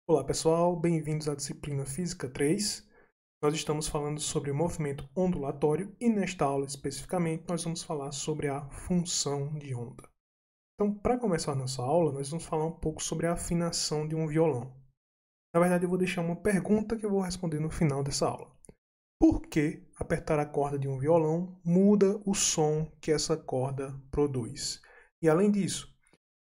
Olá pessoal, bem-vindos à disciplina Física 3. Nós estamos falando sobre o movimento ondulatório e nesta aula especificamente nós vamos falar sobre a função de onda. Então, para começar nossa aula, nós vamos falar um pouco sobre a afinação de um violão. Na verdade, eu vou deixar uma pergunta que eu vou responder no final dessa aula. Por que apertar a corda de um violão muda o som que essa corda produz? E além disso,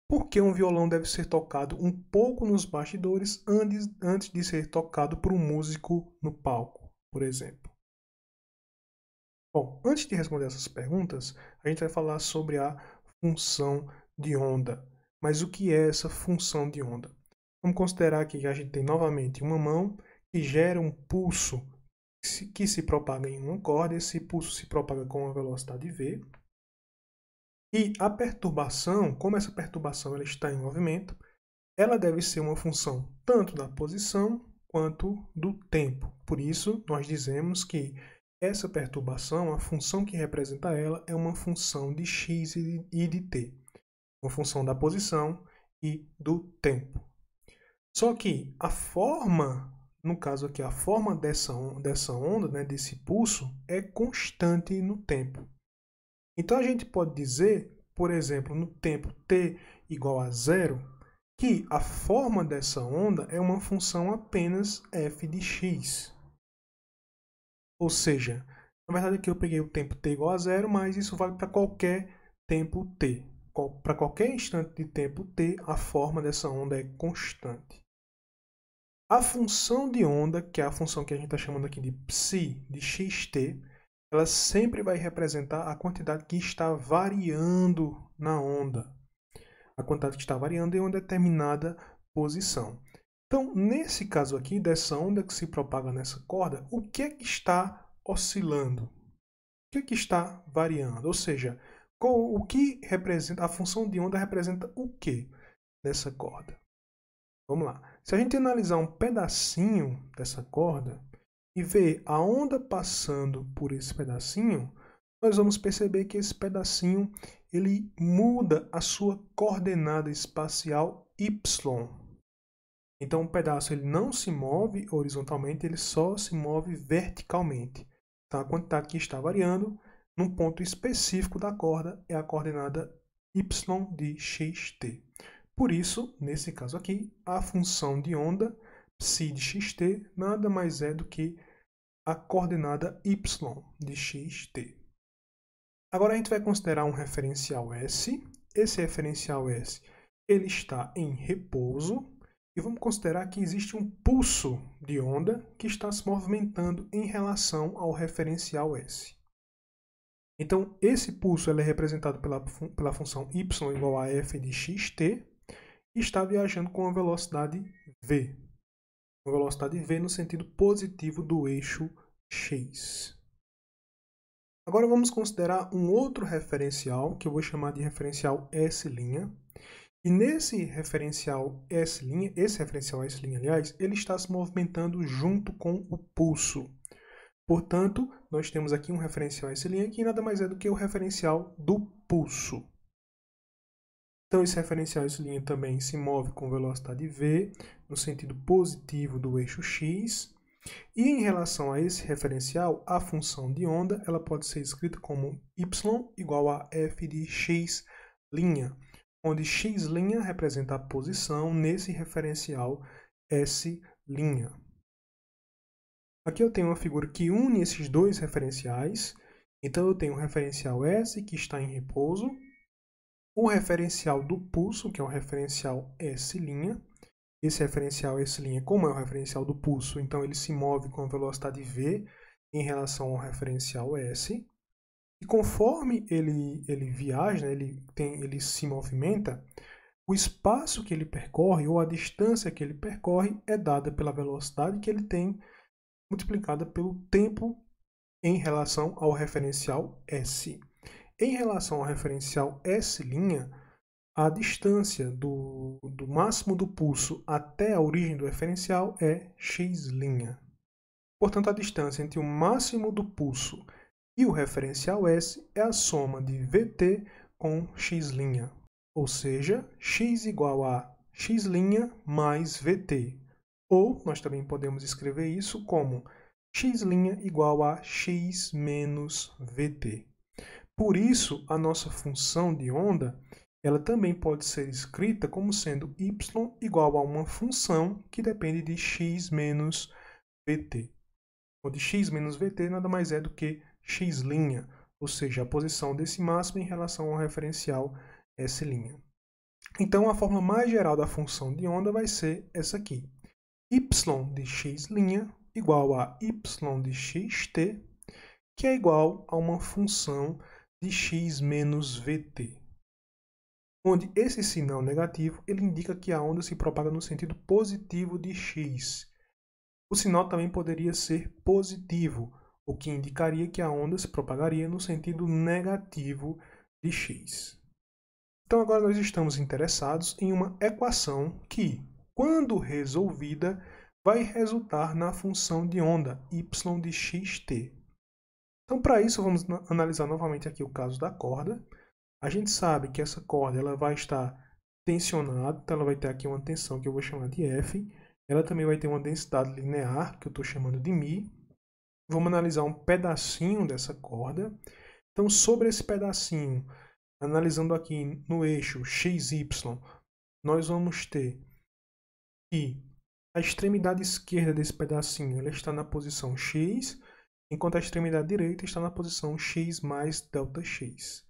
por que um violão deve ser tocado um pouco nos bastidores antes de ser tocado por um músico no palco, por exemplo? Bom, antes de responder essas perguntas, a gente vai falar sobre a função de onda. Mas o que é essa função de onda? Vamos considerar aqui que a gente tem novamente uma mão que gera um pulso que se propaga em uma corda. Esse pulso se propaga com uma velocidade v. E a perturbação, como essa perturbação ela está em movimento, ela deve ser uma função tanto da posição quanto do tempo. Por isso, nós dizemos que essa perturbação, a função que representa ela, é uma função de x e de t. Uma função da posição e do tempo. Só que a forma, no caso aqui, a forma dessa onda, né, desse pulso, é constante no tempo. Então a gente pode dizer, por exemplo, no tempo t igual a zero, que a forma dessa onda é uma função apenas f de x. Ou seja, na verdade aqui eu peguei o tempo t igual a zero, mas isso vale para qualquer tempo t. Para qualquer instante de tempo t, a forma dessa onda é constante. A função de onda, que é a função que a gente está chamando aqui de psi de xt, ela sempre vai representar a quantidade que está variando na onda. A quantidade que está variando em uma determinada posição. Então, nesse caso aqui, dessa onda que se propaga nessa corda, o que é que está oscilando? O que é que está variando? Ou seja, o que representa, a função de onda representa o que nessa corda? Vamos lá. Se a gente analisar um pedacinho dessa corda e ver a onda passando por esse pedacinho, nós vamos perceber que esse pedacinho ele muda a sua coordenada espacial y. Então, o pedaço ele não se move horizontalmente, ele só se move verticalmente. Então, a quantidade que está variando num ponto específico da corda é a coordenada y de xt. Por isso, nesse caso aqui, a função de onda psi de xt nada mais é do que a coordenada y de xt. Agora a gente vai considerar um referencial S. Esse referencial S ele está em repouso. E vamos considerar que existe um pulso de onda que está se movimentando em relação ao referencial S. Então, esse pulso ele é representado pela função y igual a f de xt e está viajando com a velocidade v. Uma velocidade v no sentido positivo do eixo x. Agora vamos considerar um outro referencial, que eu vou chamar de referencial S'. E nesse referencial S', esse referencial S', aliás, ele está se movimentando junto com o pulso. Portanto, nós temos aqui um referencial S' que nada mais é do que o referencial do pulso. Então, esse referencial S' também se move com velocidade v, no sentido positivo do eixo x. E em relação a esse referencial, a função de onda ela pode ser escrita como y igual a f de x', onde x' representa a posição nesse referencial S'. Aqui eu tenho uma figura que une esses dois referenciais. Então eu tenho o referencial S que está em repouso, o referencial do pulso, que é o referencial S'. Esse referencial S', como é o referencial do pulso, então ele se move com a velocidade v em relação ao referencial S. E conforme ele viaja, né, ele se movimenta, o espaço que ele percorre, ou a distância que ele percorre, é dada pela velocidade que ele tem, multiplicada pelo tempo em relação ao referencial S. Em relação ao referencial S', a distância do máximo do pulso até a origem do referencial é x'. Portanto, a distância entre o máximo do pulso e o referencial S é a soma de Vt com x'. Ou seja, x igual a x' mais Vt. Ou nós também podemos escrever isso como x' igual a x menos vt. Por isso, a nossa função de onda ela também pode ser escrita como sendo y igual a uma função que depende de x menos vt. Onde x menos vt nada mais é do que x', ou seja, a posição desse máximo em relação ao referencial S'. Então, a forma mais geral da função de onda vai ser essa aqui. Y de x' igual a y de xt, que é igual a uma função de x menos vt. Onde esse sinal negativo ele indica que a onda se propaga no sentido positivo de x. O sinal também poderia ser positivo, o que indicaria que a onda se propagaria no sentido negativo de x. Então agora nós estamos interessados em uma equação que, quando resolvida, vai resultar na função de onda y de xt. Então para isso vamos analisar novamente aqui o caso da corda. A gente sabe que essa corda ela vai estar tensionada, então ela vai ter aqui uma tensão que eu vou chamar de F. Ela também vai ter uma densidade linear, que eu estou chamando de μ. Vamos analisar um pedacinho dessa corda. Então, sobre esse pedacinho, analisando aqui no eixo XY, nós vamos ter que a extremidade esquerda desse pedacinho ela está na posição x, enquanto a extremidade direita está na posição x mais ΔX.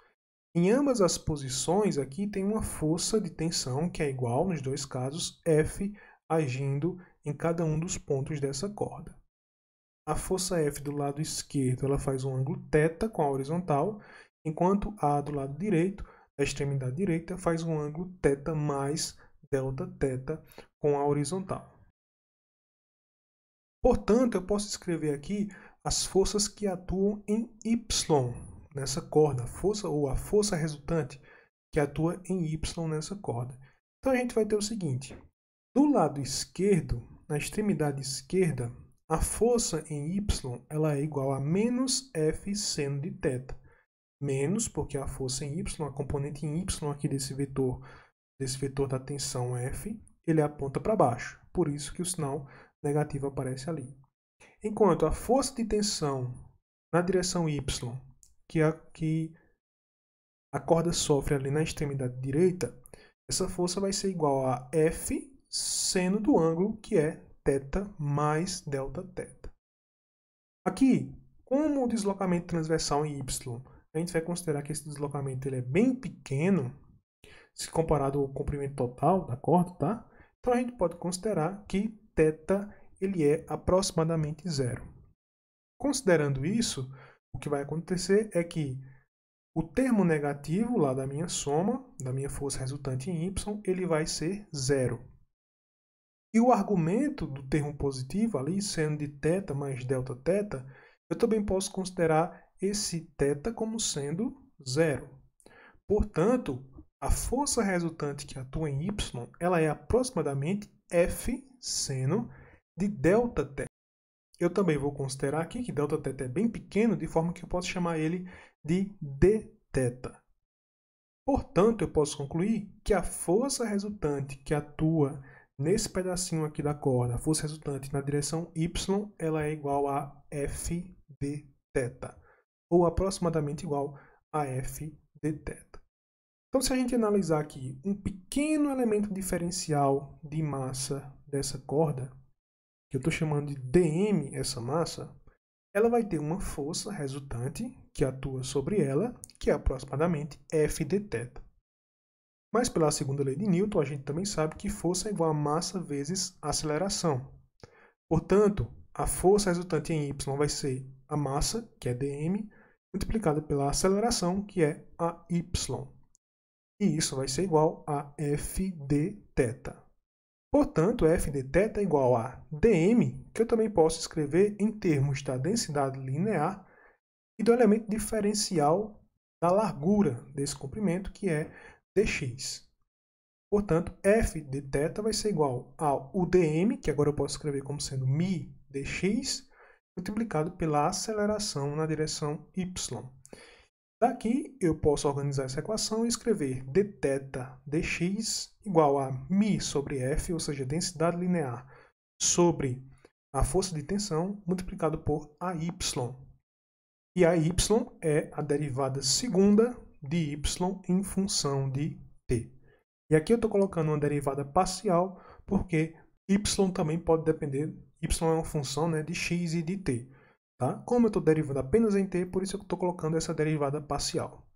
Em ambas as posições aqui tem uma força de tensão que é igual, nos dois casos, F agindo em cada um dos pontos dessa corda. A força F do lado esquerdo ela faz um ângulo θ com a horizontal, enquanto a do lado direito, a extremidade direita, faz um ângulo θ mais Δθ com a horizontal. Portanto, eu posso escrever aqui as forças que atuam em Y nessa corda, a força resultante que atua em Y nessa corda. Então a gente vai ter o seguinte, do lado esquerdo, na extremidade esquerda, a força em Y ela é igual a menos F seno de θ. Menos, porque a força em Y, a componente em Y aqui desse vetor da tensão F, ele aponta para baixo. Por isso que o sinal negativo aparece ali. Enquanto a força de tensão na direção Y, que a corda sofre ali na extremidade direita, essa força vai ser igual a F seno do ângulo, que é θ mais Δθ. Aqui, como o deslocamento transversal em Y, a gente vai considerar que esse deslocamento ele é bem pequeno, se comparado ao comprimento total da corda, tá? Então a gente pode considerar que θ ele é aproximadamente zero. Considerando isso, o que vai acontecer é que o termo negativo lá da minha soma, da minha força resultante em Y, ele vai ser zero. E o argumento do termo positivo ali, sendo de θ mais Δθ, eu também posso considerar esse θ como sendo zero. Portanto, a força resultante que atua em Y, ela é aproximadamente F seno de Δθ. Eu também vou considerar aqui que Δθ é bem pequeno, de forma que eu posso chamar ele de dθ. Portanto, eu posso concluir que a força resultante que atua nesse pedacinho aqui da corda, a força resultante na direção Y, ela é igual a F dθ, ou aproximadamente igual a F dθ. Então, se a gente analisar aqui um pequeno elemento diferencial de massa dessa corda, que eu estou chamando de dm essa massa, ela vai ter uma força resultante que atua sobre ela, que é aproximadamente F dθ. Mas pela segunda lei de Newton, a gente também sabe que força é igual a massa vezes aceleração. Portanto, a força resultante em Y vai ser a massa, que é dm, multiplicada pela aceleração, que é a y. E isso vai ser igual a F dθ. Portanto, F dθ é igual a dm, que eu também posso escrever em termos da densidade linear e do elemento diferencial da largura desse comprimento, que é dx. Portanto, F dθ vai ser igual ao dm, que agora eu posso escrever como sendo μ dx, multiplicado pela aceleração na direção y. Daqui eu posso organizar essa equação e escrever dθ dx igual a μ sobre f, ou seja, densidade linear, sobre a força de tensão multiplicado por AY. E AY é a derivada segunda de y em função de t. E aqui eu estou colocando uma derivada parcial porque y também pode depender, y é uma função, né, de x e de t. Tá? Como eu estou derivando apenas em t, por isso eu estou colocando essa derivada parcial.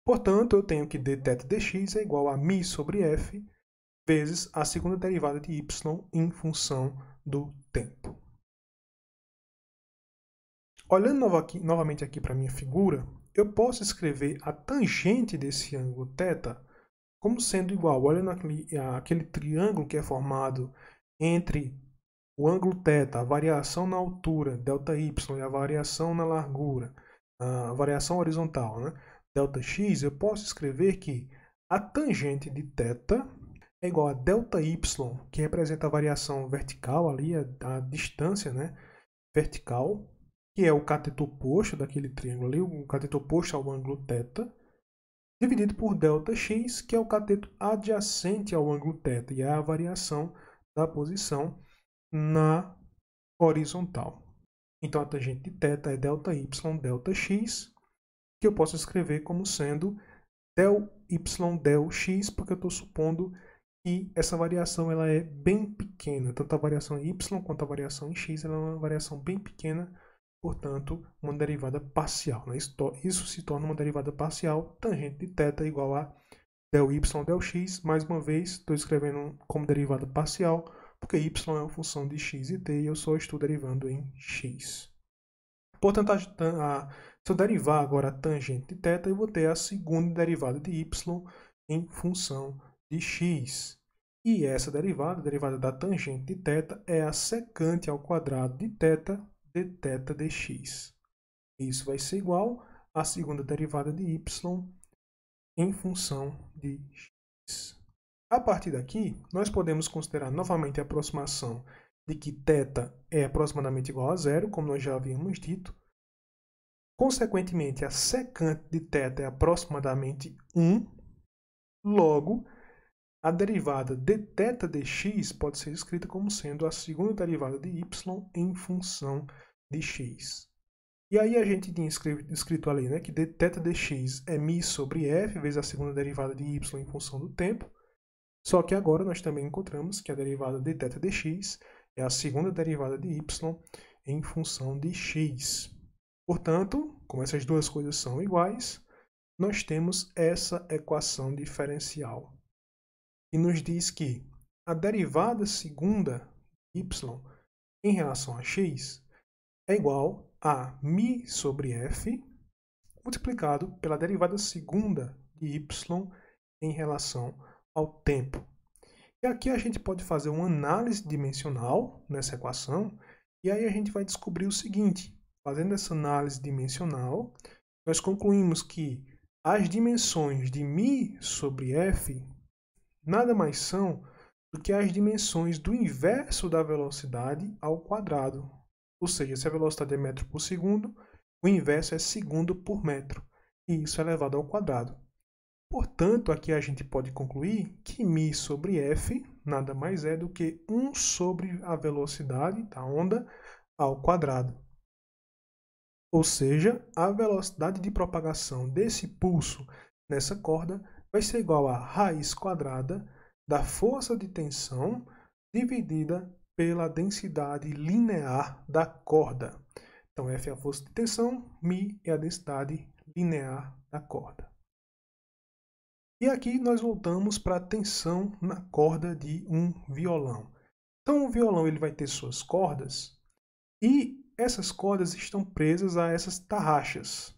Portanto, eu tenho que dθ dx é igual a μ sobre f vezes a segunda derivada de y em função do tempo. Olhando novamente aqui para a minha figura, eu posso escrever a tangente desse ângulo θ como sendo igual, olhando aquele triângulo que é formado entre o ângulo θ, a variação na altura, ΔY, e a variação na largura, a variação horizontal, né, Δx, eu posso escrever que a tangente de θ é igual a ΔY, que representa a variação vertical ali, a distância, né, vertical, que é o cateto oposto daquele triângulo ali, o cateto oposto ao ângulo θ, dividido por Δx, que é o cateto adjacente ao ângulo θ, e é a variação da posição na horizontal. Então, a tangente de θ é ΔY Δx, que eu posso escrever como sendo ΔY Δx, porque eu estou supondo que essa variação ela é bem pequena. Tanto a variação em y quanto a variação em x ela é uma variação bem pequena, portanto, uma derivada parcial. Né? Isso se torna uma derivada parcial, tangente de θ igual a ΔY Δx. Mais uma vez, estou escrevendo como derivada parcial, porque y é uma função de x e t e eu só estou derivando em x. Portanto, se eu derivar agora a tangente de θ, eu vou ter a segunda derivada de y em função de x. E essa derivada, a derivada da tangente de θ, é a secante ao quadrado de θ dθ dx. Isso vai ser igual à segunda derivada de y em função de x. A partir daqui, nós podemos considerar novamente a aproximação de que θ é aproximadamente igual a zero, como nós já havíamos dito. Consequentemente, a secante de θ é aproximadamente 1. Logo, a derivada dθ dx pode ser escrita como sendo a segunda derivada de y em função de x. E aí a gente tinha escrito ali, né, que dθ dx é μ sobre f vezes a segunda derivada de y em função do tempo. Só que agora nós também encontramos que a derivada dθ dx é a segunda derivada de y em função de x. Portanto, como essas duas coisas são iguais, nós temos essa equação diferencial. E nos diz que a derivada segunda de y em relação a x é igual a μ sobre f multiplicado pela derivada segunda de y em relação ao tempo. E aqui a gente pode fazer uma análise dimensional nessa equação, e aí a gente vai descobrir o seguinte: fazendo essa análise dimensional, nós concluímos que as dimensões de μ sobre f nada mais são do que as dimensões do inverso da velocidade ao quadrado. Ou seja, se a velocidade é metro por segundo, o inverso é segundo por metro, e isso é elevado ao quadrado. Portanto, aqui a gente pode concluir que μ sobre f nada mais é do que 1 sobre a velocidade da onda ao quadrado. Ou seja, a velocidade de propagação desse pulso nessa corda vai ser igual a raiz quadrada da força de tensão dividida pela densidade linear da corda. Então, F é a força de tensão, μ é a densidade linear da corda. E aqui nós voltamos para a tensão na corda de um violão. Então, o violão ele vai ter suas cordas e essas cordas estão presas a essas tarraxas.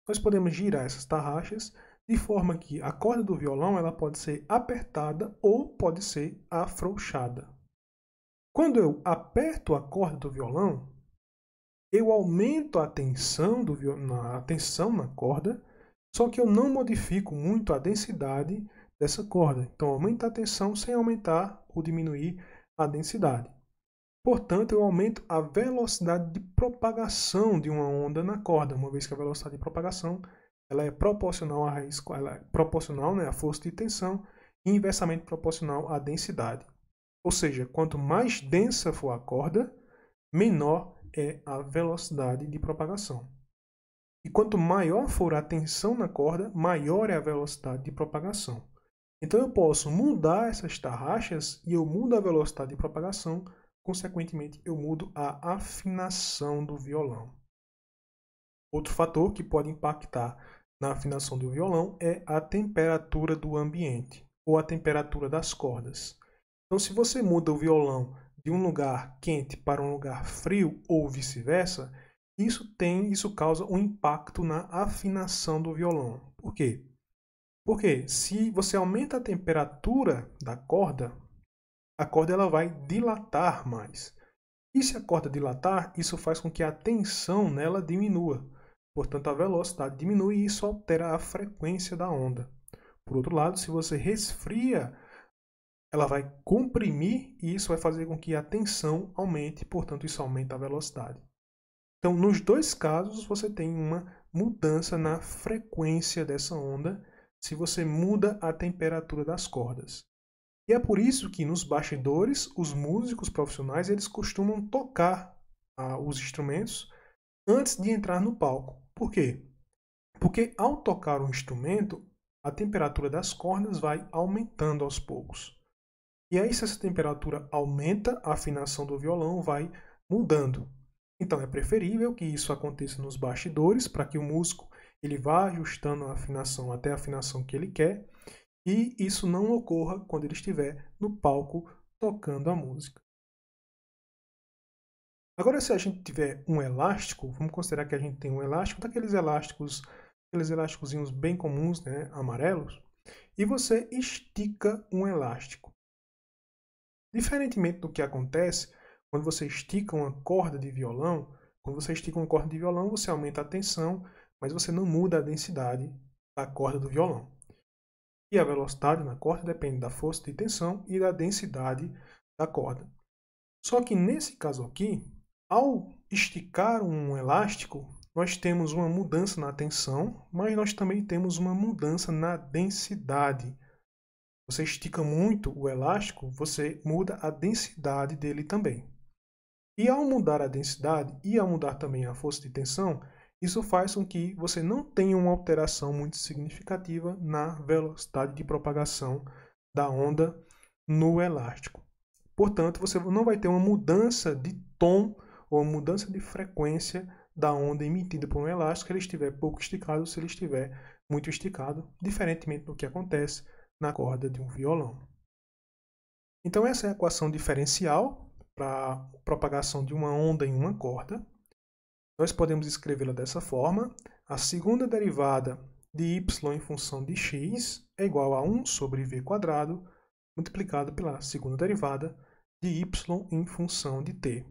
Nós podemos girar essas tarraxas de forma que a corda do violão ela pode ser apertada ou pode ser afrouxada. Quando eu aperto a corda do violão, eu aumento a tensão na corda, só que eu não modifico muito a densidade dessa corda. Então, aumento a tensão sem aumentar ou diminuir a densidade. Portanto, eu aumento a velocidade de propagação de uma onda na corda, uma vez que a velocidade de propagação ela é proporcional à raiz, ela é proporcional, né, à força de tensão e inversamente proporcional à densidade. Ou seja, quanto mais densa for a corda, menor é a velocidade de propagação. E quanto maior for a tensão na corda, maior é a velocidade de propagação. Então eu posso mudar essas tarraxas e eu mudo a velocidade de propagação, consequentemente eu mudo a afinação do violão. Outro fator que pode impactar na afinação do violão é a temperatura do ambiente ou a temperatura das cordas. Então se você muda o violão de um lugar quente para um lugar frio ou vice-versa, isso causa um impacto na afinação do violão. Por quê? Porque se você aumenta a temperatura da corda, a corda ela vai dilatar mais. E se a corda dilatar, isso faz com que a tensão nela diminua. Portanto, a velocidade diminui e isso altera a frequência da onda. Por outro lado, se você resfria, ela vai comprimir e isso vai fazer com que a tensão aumente, portanto, isso aumenta a velocidade. Então, nos dois casos, você tem uma mudança na frequência dessa onda se você muda a temperatura das cordas. E é por isso que nos bastidores, os músicos profissionais eles costumam tocar os instrumentos antes de entrar no palco. Por quê? Porque ao tocar o instrumento, a temperatura das cordas vai aumentando aos poucos. E aí, se essa temperatura aumenta, a afinação do violão vai mudando. Então é preferível que isso aconteça nos bastidores, para que o músico ele vá ajustando a afinação até a afinação que ele quer, e isso não ocorra quando ele estiver no palco tocando a música. Agora, se a gente tiver um elástico, vamos considerar que a gente tem um elástico, daqueles elásticos, aqueles elásticozinhos bem comuns, né, amarelos, e você estica um elástico. Diferentemente do que acontece quando você estica uma corda de violão, quando você estica uma corda de violão, você aumenta a tensão, mas você não muda a densidade da corda do violão. E a velocidade na corda depende da força de tensão e da densidade da corda. Só que nesse caso aqui, ao esticar um elástico, nós temos uma mudança na tensão, mas nós também temos uma mudança na densidade. Você estica muito o elástico, você muda a densidade dele também. E ao mudar a densidade e ao mudar também a força de tensão, isso faz com que você não tenha uma alteração muito significativa na velocidade de propagação da onda no elástico. Portanto, você não vai ter uma mudança de tom ou uma mudança de frequência da onda emitida por um elástico se ele estiver pouco esticado ou se ele estiver muito esticado, diferentemente do que acontece na corda de um violão. Então essa é a equação diferencial para a propagação de uma onda em uma corda. Nós podemos escrevê-la dessa forma. A segunda derivada de y em função de x é igual a 1 sobre v² multiplicado pela segunda derivada de y em função de t.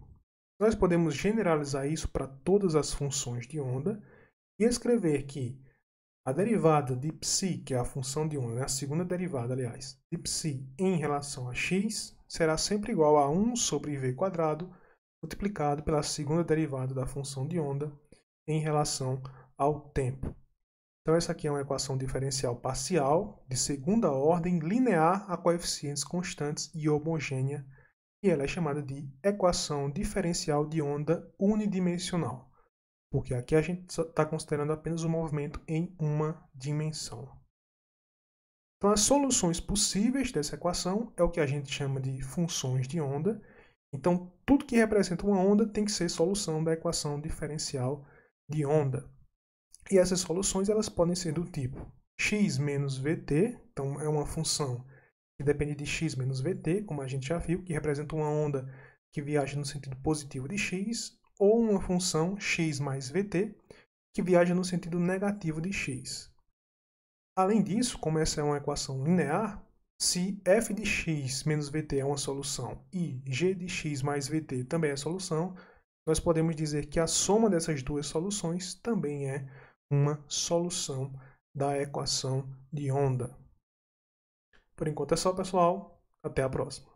Nós podemos generalizar isso para todas as funções de onda e escrever que a derivada de ψ, que é a função de onda, a segunda derivada, aliás, de ψ em relação a x, será sempre igual a 1 sobre v² multiplicado pela segunda derivada da função de onda em relação ao tempo. Então essa aqui é uma equação diferencial parcial de segunda ordem linear a coeficientes constantes e homogênea, e ela é chamada de equação diferencial de onda unidimensional, porque aqui a gente está considerando apenas o movimento em uma dimensão. Então as soluções possíveis dessa equação é o que a gente chama de funções de onda. Então tudo que representa uma onda tem que ser solução da equação diferencial de onda. E essas soluções elas podem ser do tipo x menos vt, então é uma função que depende de x menos vt, como a gente já viu, que representa uma onda que viaja no sentido positivo de x, ou uma função x mais vt, que viaja no sentido negativo de x. Além disso, como essa é uma equação linear, se f de x menos vt é uma solução e g de x mais vt também é solução, nós podemos dizer que a soma dessas duas soluções também é uma solução da equação de onda. Por enquanto é só, pessoal. Até a próxima.